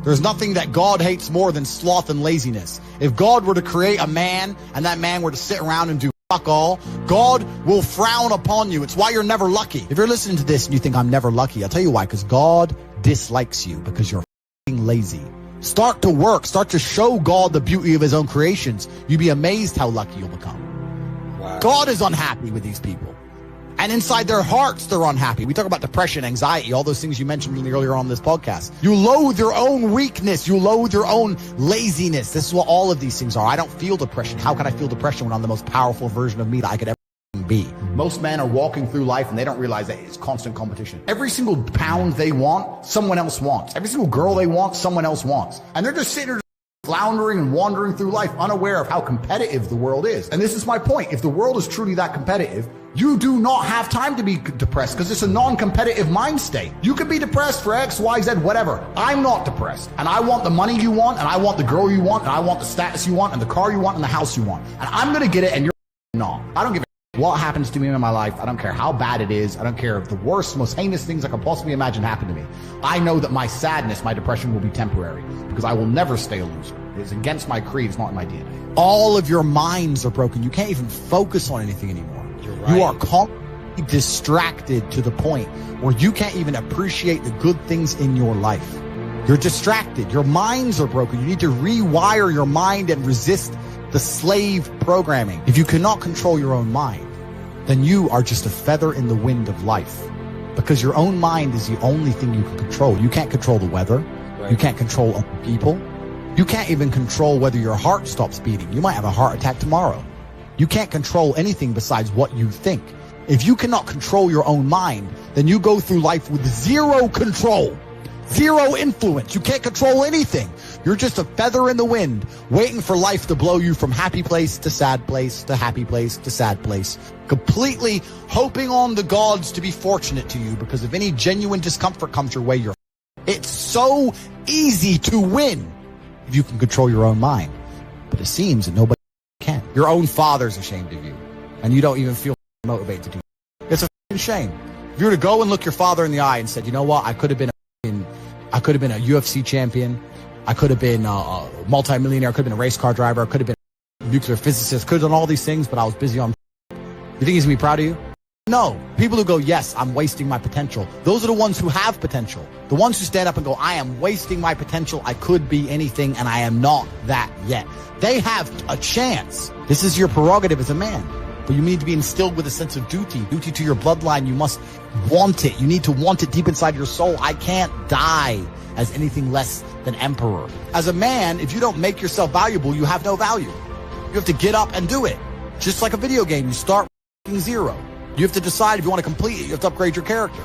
There's nothing that God hates more than sloth and laziness. If God were to create a man and that man were to sit around and do fuck all, God will frown upon you. It's why you're never lucky. If you're listening to this and you think I'm never lucky, I'll tell you why, because God dislikes you because you're fucking lazy. Start to work. Start to show God the beauty of his own creations. You'd be amazed how lucky you'll become. Wow. God is unhappy with these people. And inside their hearts, they're unhappy. We talk about depression, anxiety, all those things you mentioned earlier on this podcast. You loathe your own weakness. You loathe your own laziness. This is what all of these things are. I don't feel depression. How can I feel depression when I'm the most powerful version of me that I could ever be? Most men are walking through life and they don't realize that it's constant competition. Every single pound they want, someone else wants. Every single girl they want, someone else wants. And they're just sitting there floundering and wandering through life, unaware of how competitive the world is. And this is my point. If the world is truly that competitive, you do not have time to be depressed because it's a non-competitive mind state. You could be depressed for X, Y, Z, whatever. I'm not depressed. And I want the money you want, and I want the girl you want, and I want the status you want, and the car you want, and the house you want. And I'm going to get it, and you're not. I don't give a what happens to me in my life. I don't care how bad it is. I don't care if the worst, most heinous things I could possibly imagine happen to me. I know that my sadness, my depression will be temporary because I will never stay a loser. It's against my creed. It's not in my DNA. All of your minds are broken. You can't even focus on anything anymore. You're right. You are constantly distracted to the point where you can't even appreciate the good things in your life. You're distracted. Your minds are broken. You need to rewire your mind and resist the slave programming. If you cannot control your own mind, then you are just a feather in the wind of life, because your own mind is the only thing you can control. You can't control the weather. Right. You can't control other people. You can't even control whether your heart stops beating. You might have a heart attack tomorrow. You can't control anything besides what you think. If you cannot control your own mind, then you go through life with zero control, zero influence. You can't control anything. You're just a feather in the wind, waiting for life to blow you from happy place to sad place to happy place to sad place, completely hoping on the gods to be fortunate to you, because if any genuine discomfort comes your way, you're It's so easy to win if you can control your own mind. But it seems that nobody can. Your own father's ashamed of you, and you don't even feel motivated to do it. It's a shame. If you were to go and look your father in the eye and said, you know what, I could have been a UFC champion. I could have been a multi-millionaire. I could have been a race car driver. I could have been a nuclear physicist. Could have done all these things, but I was busy on. You think he's going to be proud of you? No. People who go, yes, I'm wasting my potential. Those are the ones who have potential. The ones who stand up and go, I am wasting my potential. I could be anything, and I am not that yet. They have a chance. This is your prerogative as a man. But you need to be instilled with a sense of duty to your bloodline. You must want it. You need to want it deep inside your soul. I can't die as anything less than emperor. As a man, if you don't make yourself valuable, you have no value. You have to get up and do it. Just like a video game, you start from zero. You have to decide if you want to complete it. You have to upgrade your character.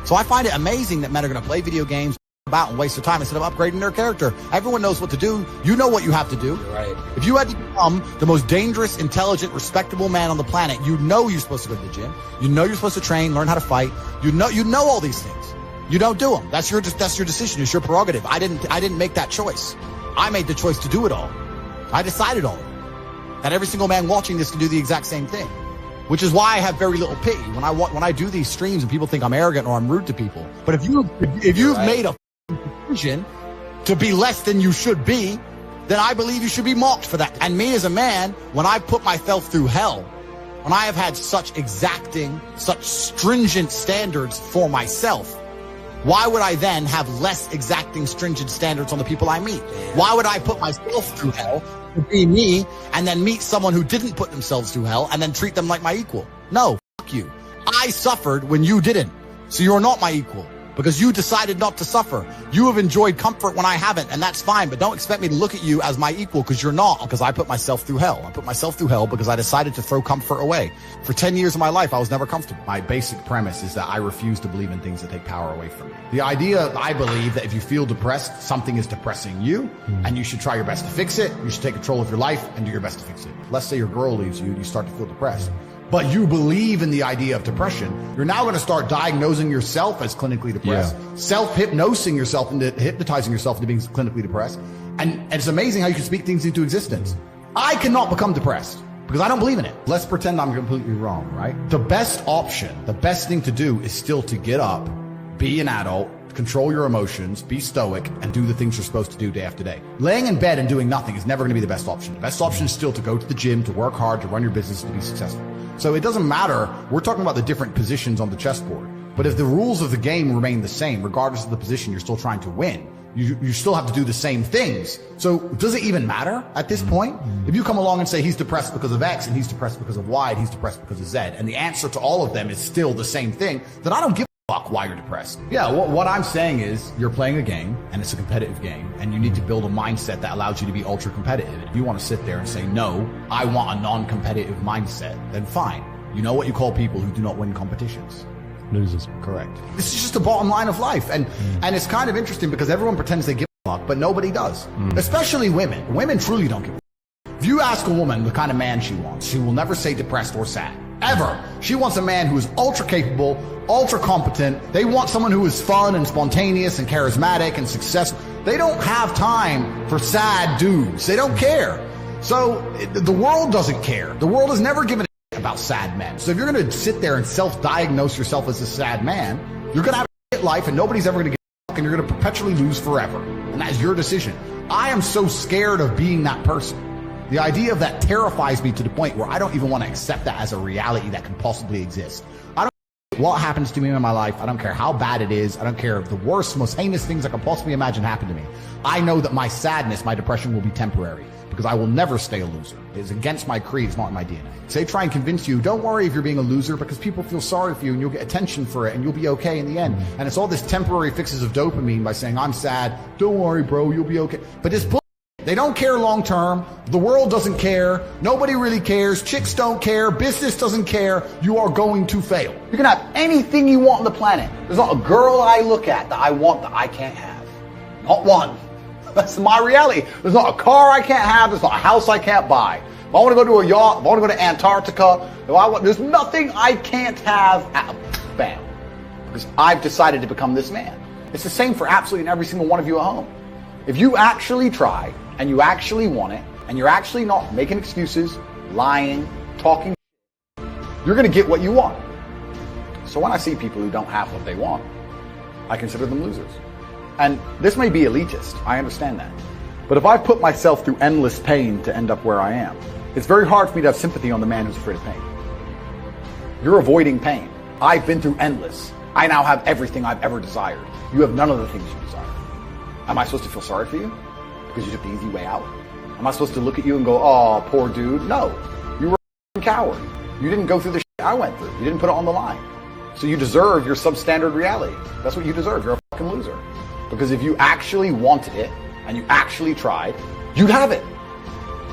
So I find it amazing that men are going to play video games about and waste their time instead of upgrading their character. Everyone knows what to do. You know what you have to do. Right. If you had to become the most dangerous, intelligent, respectable man on the planet, you know you're supposed to go to the gym. You know you're supposed to train, learn how to fight. You know all these things. You don't do them. That's your decision. It's your prerogative. I didn't make that choice. I made the choice to do it all. I decided on it. And every single man watching this can do the exact same thing. Which is why I have very little pity when I do these streams and people think I'm arrogant or I'm rude to people. But if you've made a decision to be less than you should be, then I believe you should be mocked for that. And me as a man, when I put myself through hell, when I have had such exacting, such stringent standards for myself, why would I then have less exacting, stringent standards on the people I meet? Why would I put myself through hell to be me and then meet someone who didn't put themselves through hell and then treat them like my equal? No, fuck you. I suffered when you didn't. So you're not my equal because you decided not to suffer. You have enjoyed comfort when I haven't, and that's fine, but don't expect me to look at you as my equal because you're not, because I put myself through hell. I put myself through hell because I decided to throw comfort away. For 10 years of my life, I was never comfortable. My basic premise is that I refuse to believe in things that take power away from me. The idea, I believe, that if you feel depressed, something is depressing you, and you should try your best to fix it. You should take control of your life and do your best to fix it. Let's say your girl leaves you and you start to feel depressed, but you believe in the idea of depression. You're now going to start diagnosing yourself as clinically depressed, self-hypnosing yourself into hypnotizing yourself into being clinically depressed. And it's amazing how you can speak things into existence. I cannot become depressed because I don't believe in it. Let's pretend I'm completely wrong, right? The best option, the best thing to do is still to get up, be an adult, control your emotions, be stoic, and do the things you're supposed to do day after day. Laying in bed and doing nothing is never going to be the best option. The best option is still to go to the gym, to work hard, to run your business, to be successful. So it doesn't matter. We're talking about the different positions on the chessboard. But if the rules of the game remain the same, regardless of the position you're still trying to win, you still have to do the same things. So does it even matter at this point? If you come along and say he's depressed because of X and he's depressed because of Y and he's depressed because of Z, and the answer to all of them is still the same thing, then I don't give a fuck why you're depressed. Yeah, what I'm saying is you're playing a game and it's a competitive game and you need to build a mindset that allows you to be ultra competitive. And if you want to sit there and say, no, I want a non-competitive mindset, then fine. You know what you call people who do not win competitions? Losers. Correct. This is just the bottom line of life. And it's kind of interesting because everyone pretends they give a fuck, but nobody does. Especially women. Women truly don't give a fuck. If you ask a woman the kind of man she wants, she will never say depressed or sad. Ever. She wants a man who is ultra capable, ultra competent. They want someone who is fun and spontaneous and charismatic and successful. They don't have time for sad dudes. They don't care. So the world doesn't care. The world has never given about sad men. So if you're going to sit there and self-diagnose yourself as a sad man, you're going to have a shit life and nobody's ever going to give a fuck and you're going to perpetually lose forever. And that's your decision. I am so scared of being that person. The idea of that terrifies me to the point where I don't even want to accept that as a reality that can possibly exist. I don't care what happens to me in my life. I don't care how bad it is. I don't care if the worst, most heinous things I can possibly imagine happen to me. I know that my sadness, my depression will be temporary. Because I will never stay a loser. It's against my creed, it's not in my DNA. So they try and convince you, don't worry if you're being a loser because people feel sorry for you and you'll get attention for it and you'll be okay in the end. And it's all this temporary fixes of dopamine by saying, I'm sad, don't worry bro, you'll be okay. But it's bullshit. They don't care long term, the world doesn't care, nobody really cares, chicks don't care, business doesn't care, you are going to fail. You can have anything you want on the planet. There's not a girl I look at that I want that I can't have. Not one. That's my reality. There's not a car I can't have. There's not a house I can't buy. If I want to go to a yacht, if I want to go to Antarctica, there's nothing I can't have. Bam. Because I've decided to become this man. It's the same for absolutely every single one of you at home. If you actually try and you actually want it and you're actually not making excuses, lying, talking, you're going to get what you want. So when I see people who don't have what they want, I consider them losers. And this may be elitist, I understand that. But if I put myself through endless pain to end up where I am, it's very hard for me to have sympathy on the man who's afraid of pain. You're avoiding pain. I've been through endless. I now have everything I've ever desired. You have none of the things you desire. Am I supposed to feel sorry for you? Because you took the easy way out? Am I supposed to look at you and go, oh, poor dude? No. You were a coward. You didn't go through the shit I went through. You didn't put it on the line. So you deserve your substandard reality. That's what you deserve. You're a fucking loser. Because if you actually wanted it, and you actually tried, you'd have it.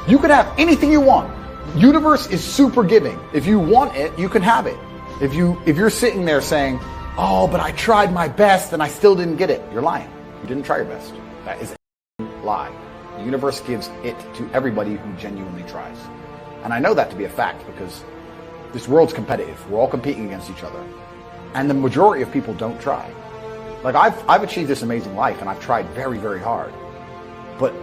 You could have anything you want. Universe is super giving. If you want it, you can have it. If you're sitting there saying, oh, but I tried my best and I still didn't get it, you're lying. You didn't try your best. That is a lie. The universe gives it to everybody who genuinely tries. And I know that to be a fact because this world's competitive. We're all competing against each other. And the majority of people don't try. Like I've achieved this amazing life and I've tried very, very hard. But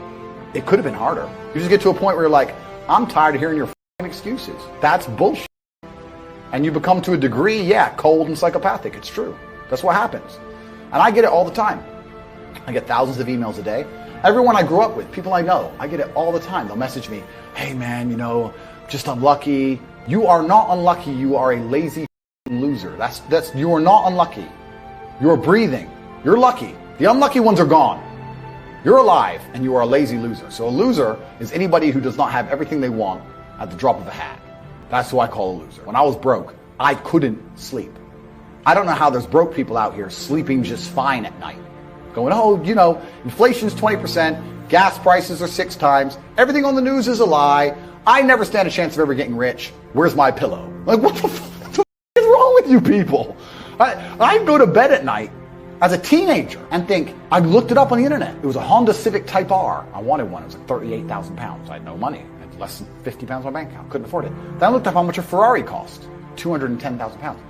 it could have been harder. You just get to a point where you're like, I'm tired of hearing your f***ing excuses. That's bullshit. And you become to a degree, yeah, cold and psychopathic. It's true. That's what happens. And I get it all the time. I get thousands of emails a day. Everyone I grew up with, people I know, I get it all the time. They'll message me, hey man, just unlucky. You are not unlucky. You are a lazy loser. You are not unlucky. You're breathing. You're lucky. The unlucky ones are gone. You're alive and you are a lazy loser. So a loser is anybody who does not have everything they want at the drop of a hat. That's who I call a loser. When I was broke, I couldn't sleep. I don't know how there's broke people out here sleeping just fine at night. Going, oh, inflation's 20%, gas prices are 6 times, everything on the news is a lie, I never stand a chance of ever getting rich, where's my pillow? Like, what the f*** is wrong with you people? I'd go to bed at night as a teenager and think, I looked it up on the internet. It was a Honda Civic Type R. I wanted one. It was like 38,000 pounds. I had no money. I had less than 50 pounds in my bank account. Couldn't afford it. Then I looked up how much a Ferrari cost. 210,000 pounds.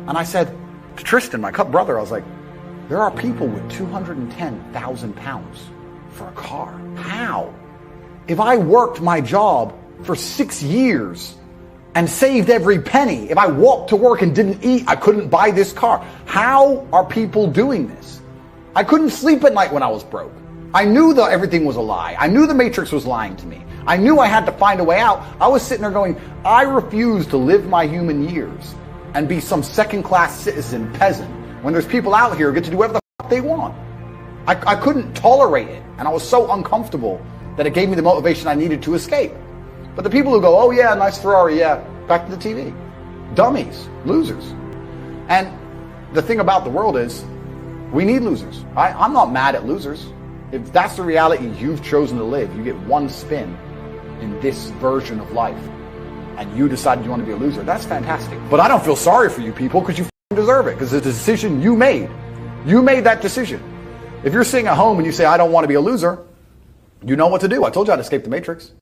And I said to Tristan, my brother, I was like, there are people with 210,000 pounds for a car. How? If I worked my job for 6 years and saved every penny, if I walked to work and didn't eat, I couldn't buy this car. How are people doing this? I couldn't sleep at night when I was broke. I knew that everything was a lie. I knew the Matrix was lying to me. I knew I had to find a way out. I was sitting there going, I refuse to live my human years and be some second-class citizen peasant when there's people out here who get to do whatever the fuck they want. I couldn't tolerate it, and I was so uncomfortable that it gave me the motivation I needed to escape. But the people who go, oh yeah, nice Ferrari, yeah, back to the TV. Dummies, losers. And the thing about the world is, we need losers. I'm not mad at losers. If that's the reality you've chosen to live, you get one spin in this version of life, and you decided you want to be a loser, that's fantastic. But I don't feel sorry for you people, because you deserve it, because it's a decision you made. You made that decision. If you're sitting at home and you say, I don't want to be a loser, you know what to do. I told you how to escape the Matrix.